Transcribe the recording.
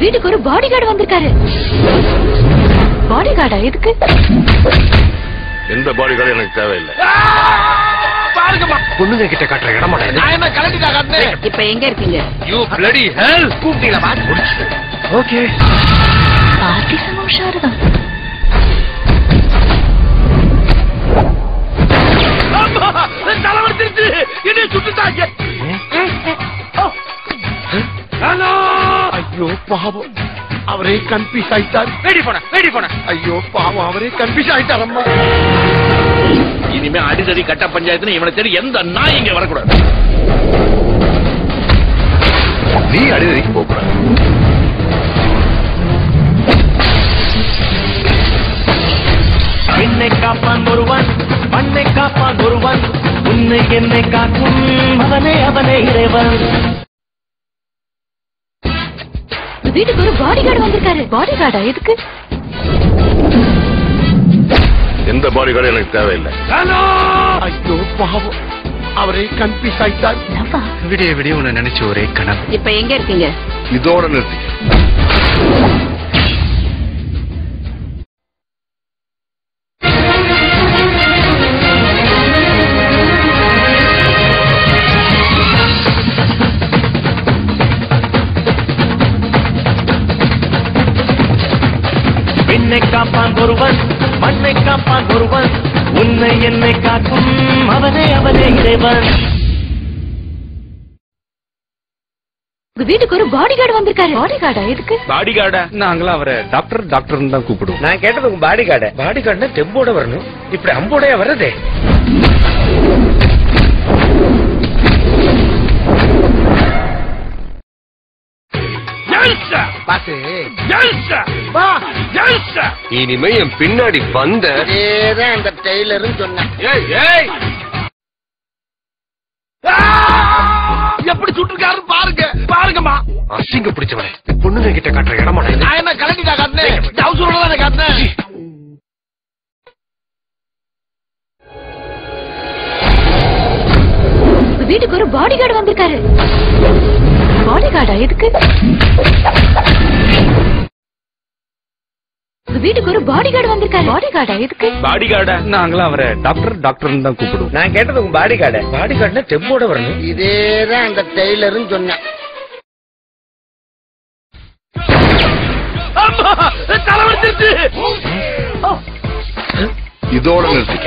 வீட்டுக்கு ஒரு body guard வந்திருக்காரு. பாடி கார்டா எதுக்கு? எந்த பாடி கார்டு எனக்கு தேவையில்லை. பாருங்கம்மா, பொண்ணுங்க கிட்ட காட்டுற இடமா நான் என்ன கலட்டிட்டா காட்டுனேன். இப்ப எங்க இருக்கீங்க? யூ பிளடி ஹெல். கூப்பிட்டீங்களா பாத்து முடிச்சு. ஓகே. பார்ட்டி சமோஷாரதம். தலைவர்த்திருச்சு. என்ன சுட்டுட்டாங்க. ஹலோ. ஐயோ பாவம், அவரே கன்ஃபியூஸ் ஆயிட்டார். வெடி போன. ஐயோ பாவம், அவரே கன்ஃபியூஸ் ஆயிட்டார். அம்மா, இனிமே அடிதடி கட்ட பஞ்சாயத்து இவனை தேடி எந்த நாய் இங்க வரக்கூடாது. நீ அடிதடிக்கு போகக்கூடாது. என்னை காப்பான் ஒருவன், மண்ணை காப்பான் ஒருவன், உன்னை என்னை காக்கும் அவனே இறைவன். வீட்டுக்கு ஒரு பாடி கார்டு வந்திருக்காரு. பாடி கார்டா எதுக்கு? எந்த பாடி கார்டு எனக்கு தேவையில்லை. ஐயோ பாவம், அவரே கன்ஃபியூஸ் ஆயிட்டார். விடிய உன்னை நினைச்சு ஒரே கனவு. இப்ப எங்க இருக்கீங்க? இதோட நிறுத்தி. என்னை காப்பான் ஒருவன், மண்ணை காப்பான் ஒருவன், உன்னை என்னை காக்கும் அவனே இறைவன். வீட்டுக்கு ஒரு பாடி கார்டு வந்திருக்காரு. பாடி கார்டா எதுக்கு? பாடி கார்டா? நாங்களும் அவரை டாக்டர் தான் கூப்பிடுவோம். நான் கேட்டது உங்க பாடி கார்டு. பாடி கார்டுனா தெம்போட வரணும், இப்படி அம்போடையா வர்றதே. இனிமே என் பின்னாடி வந்த அந்த டெய்லரும் சொன்னேன். எப்படி சுட்டுருக்காரு பாருங்கம்மா. அசிங்க பிடிச்சவனே, பொண்ணுங்க கிட்ட காட்டுற இடமா நான் என்ன கலட்டிட்டா காட்டுனேன். டவுசரோட தான் காட்டுனேன். வீட்டுக்கு ஒரு பாடி கார்டு வந்திருக்காரு. பாடி கார்டா எதுக்கு? வீட்டுக்கு ஒரு பாடி கார்டு வந்திருக்காரு. பாடி கார்டா எதுக்கு? பாடி கார்டா? நாங்களும் அவரை டாக்டர் தான் கூப்பிடுவோம். நான் கேட்டது உங்க பாடி கார்டு. பாடி கார்டுனா தெம்போட வரணும், இதேதான் அந்த டெய்லரும் சொன்னேன். தலைவர்த்திருச்சு. இதோட நிறுத்தி.